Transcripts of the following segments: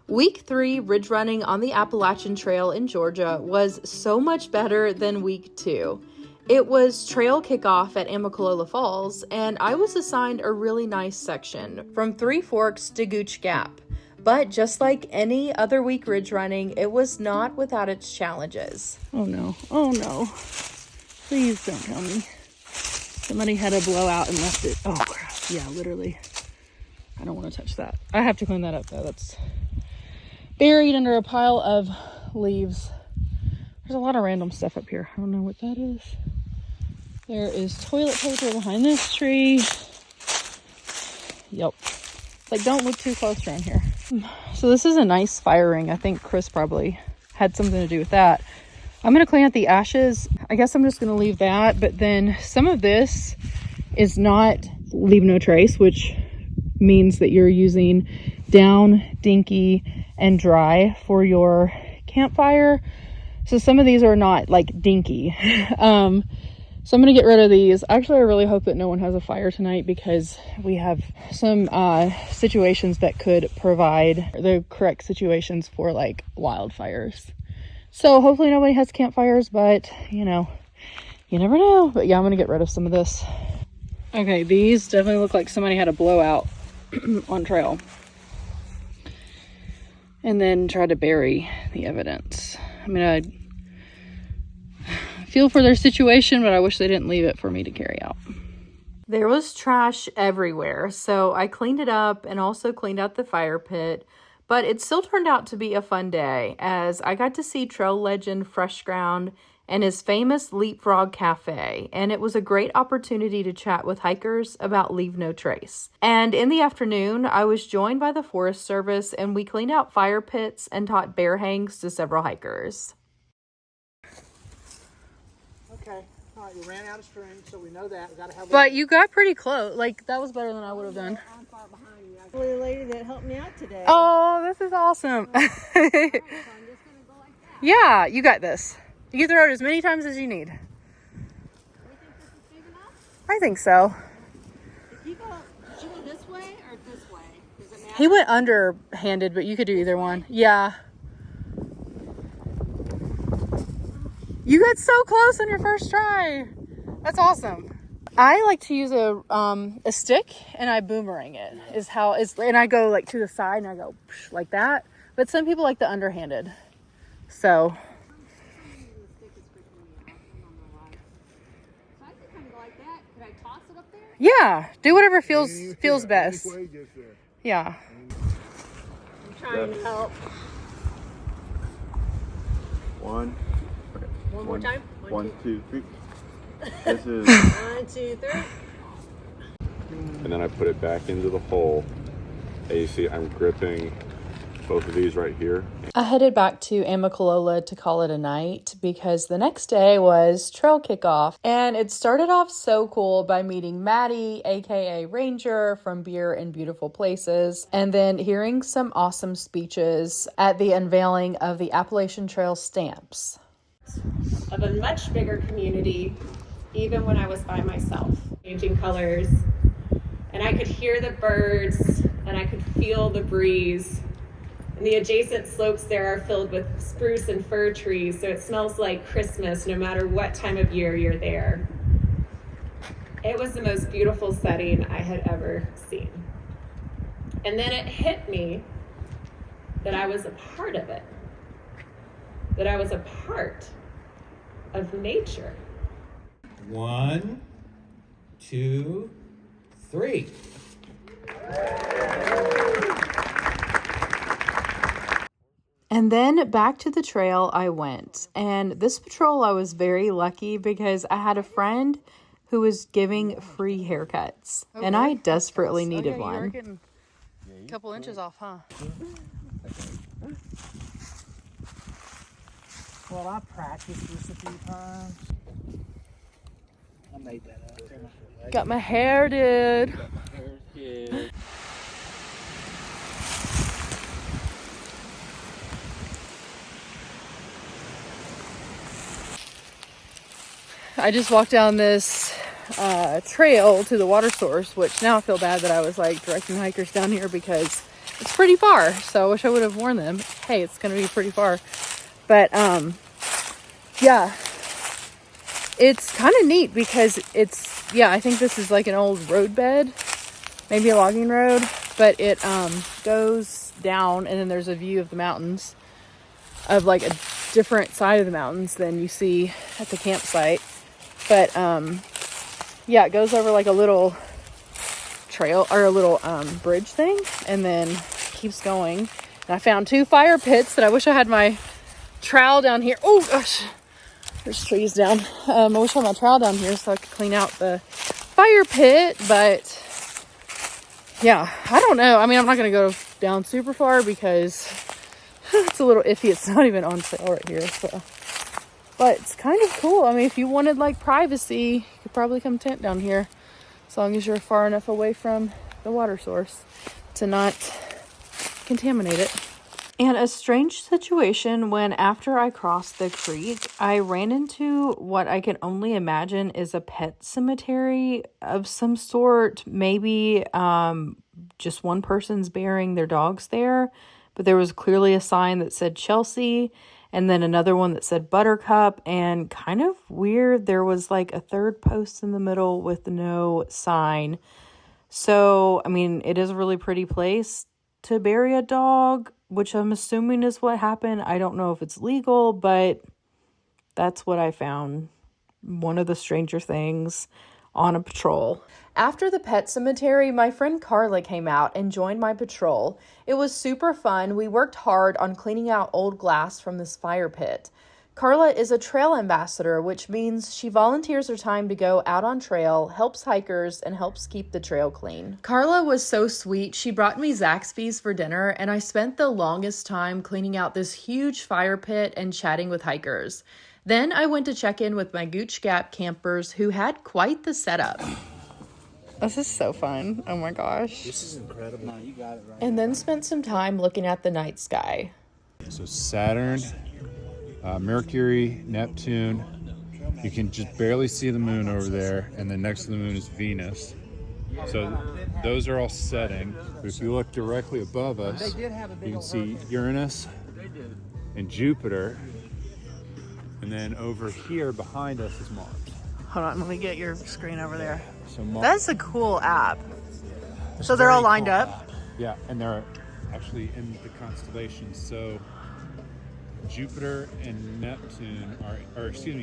Week 3 ridge running on the Appalachian Trail in Georgia was so much better than week 2. It was trail kickoff at Amicalola Falls, and I was assigned a really nice section from Three Forks to Gooch Gap. But just like any other week ridge running, it was not without its challenges. Oh no, please don't tell me somebody had a blowout and left it. Oh crap, yeah, literally. I don't want to touch that. I have to clean that up though. That's buried under a pile of leaves. There's a lot of random stuff up here. I don't know what that is. There is toilet paper behind this tree. Yep. Like, don't look too close around here. So this is a nice fire ring. I think Chris probably had something to do with that. I'm going to clean out the ashes. I guess I'm just going to leave that. But then some of this is not leave no trace, which means that you're using down, dinky, and dry for your campfire. So some of these are not like dinky. So I'm going to get rid of these. Actually, I really hope that no one has a fire tonight because we have some situations that could provide the correct situations for like wildfires. So hopefully nobody has campfires, but you know, you never know. But yeah, I'm going to get rid of some of this. Okay, these definitely look like somebody had a blowout on trail. And then try to bury the evidence. I mean, I feel for their situation, but I wish they didn't leave it for me to carry out. There was trash everywhere, so I cleaned it up and also cleaned out the fire pit, but it still turned out to be a fun day as I got to see trail legend Fresh Ground and his famous Leapfrog Cafe, and it was a great opportunity to chat with hikers about Leave No Trace. And in the afternoon, I was joined by the Forest Service and we cleaned out fire pits and taught bear hangs to several hikers. Okay, all right, we ran out of string, so we know that. We gotta have. But you got pretty close. Like, that was better than I would have done. I'm far behind you. I the lady that helped me out today. Oh, this is awesome. All right, so I'm just gonna go like that. Yeah, you got this. You can throw it as many times as you need. Do you think this is big enough? I think so. If you go, should you go this way or this way? Does it matter? He went underhanded, but you could do either one. Yeah. You got so close on your first try. That's awesome. I like to use a stick and I boomerang it. And I go like to the side and I go like that. But some people like the underhanded. So. Yeah, do whatever feels best. Yeah. I'm trying to help. One More time. One, two, three. This is. 1, 2, 3. And then I put it back into the hole. And you see I'm gripping both of these right here. I headed back to Amicalola to call it a night because the next day was trail kickoff, and it started off so cool by meeting Maddie, aka Ranger from Beer in Beautiful Places, and then hearing some awesome speeches at the unveiling of the Appalachian Trail stamps. Of a much bigger community, even when I was by myself, changing colors, and I could hear the birds and I could feel the breeze. And the adjacent slopes there are filled with spruce and fir trees, so it smells like Christmas no matter what time of year you're there. It was the most beautiful setting I had ever seen. And then it hit me that I was a part of it, that I was a part of nature. 1, 2, 3. And then back to the trail I went. And this patrol I was very lucky because I had a friend who was giving free haircuts. Okay. And I desperately needed one. You're getting a couple inches off, huh? Well, I practiced this a few times. I made that up. Got my hair did. I just walked down this trail to the water source, which now I feel bad that I was like directing hikers down here because it's pretty far. So I wish I would have warned them. Hey, it's going to be pretty far. But yeah, it's kind of neat because it's, yeah, I think this is like an old roadbed, maybe a logging road, but it goes down and then there's a view of the mountains, of like a different side of the mountains than you see at the campsite. But yeah, it goes over like a little trail or a little bridge thing and then keeps going. And I found 2 fire pits that I wish I had my trowel down here. Oh gosh, there's trees down. I wish I had my trowel down here so I could clean out the fire pit, but yeah, I don't know. I mean, I'm not gonna go down super far because it's a little iffy. It's not even on sale right here, so. But it's kind of cool. I mean, if you wanted like privacy, you could probably come tent down here as long as you're far enough away from the water source to not contaminate it. And a strange situation when after I crossed the creek, I ran into what I can only imagine is a pet cemetery of some sort. Maybe just one person's burying their dogs there, but there was clearly a sign that said Chelsea and then another one that said Buttercup, and kind of weird, there was like a third post in the middle with no sign. So, I mean, it is a really pretty place to bury a dog, which I'm assuming is what happened. I don't know if it's legal, but that's what I found. One of the stranger things on a patrol. After the pet cemetery, my friend Carla came out and joined my patrol. It was super fun. We worked hard on cleaning out old glass from this fire pit. Carla is a trail ambassador, which means she volunteers her time to go out on trail, helps hikers, and helps keep the trail clean. Carla was so sweet. She brought me Zaxby's for dinner, and I spent the longest time cleaning out this huge fire pit and chatting with hikers. Then I went to check in with my Gooch Gap campers who had quite the setup. This is so fun. Oh my gosh. This is incredible. No, you got it right. And then spent some time looking at the night sky. So Saturn, Mercury, Neptune. You can just barely see the moon over there, and then next to the moon is Venus. So those are all setting. But if you look directly above us, you can see Uranus and Jupiter. And then over here behind us is Mars. Hold on, let me get your screen over there. So Mars, That's a cool app. So they're all lined up? Yeah, and they're actually in the constellations. So Jupiter and Neptune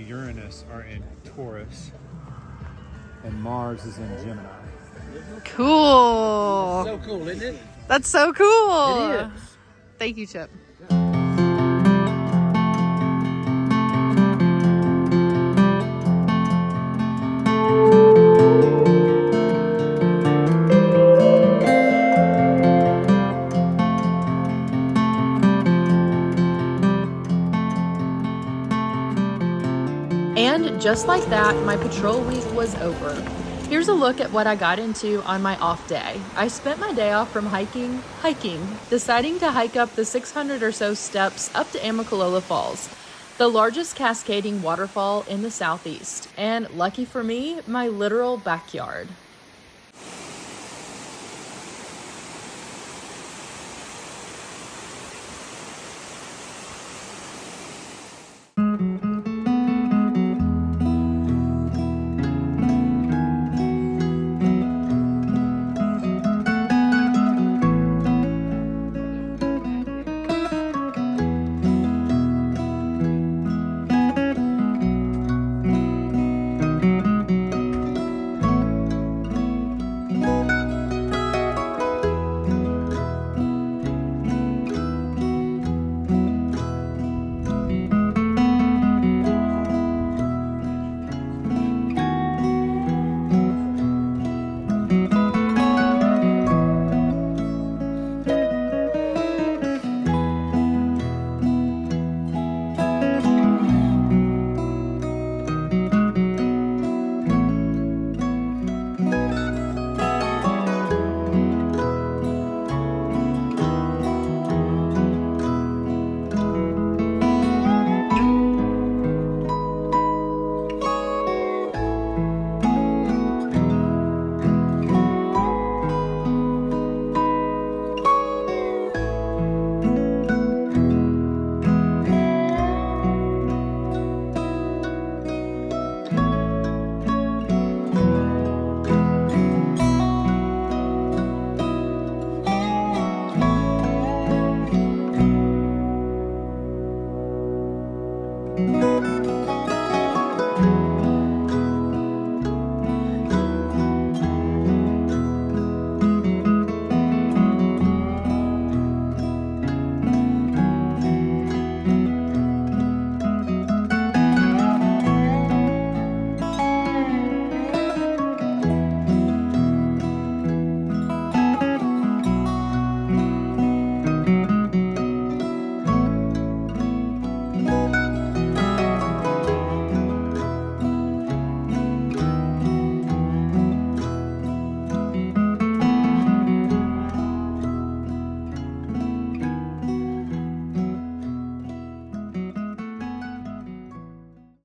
Uranus are in Taurus, and Mars is in Gemini. Cool. So cool, isn't it? That's so cool. It is. Thank you, Chip. And just like that, my patrol week was over. Here's a look at what I got into on my off day. I spent my day off from hiking, deciding to hike up the 600 or so steps up to Amicalola Falls, the largest cascading waterfall in the southeast, and lucky for me, my literal backyard.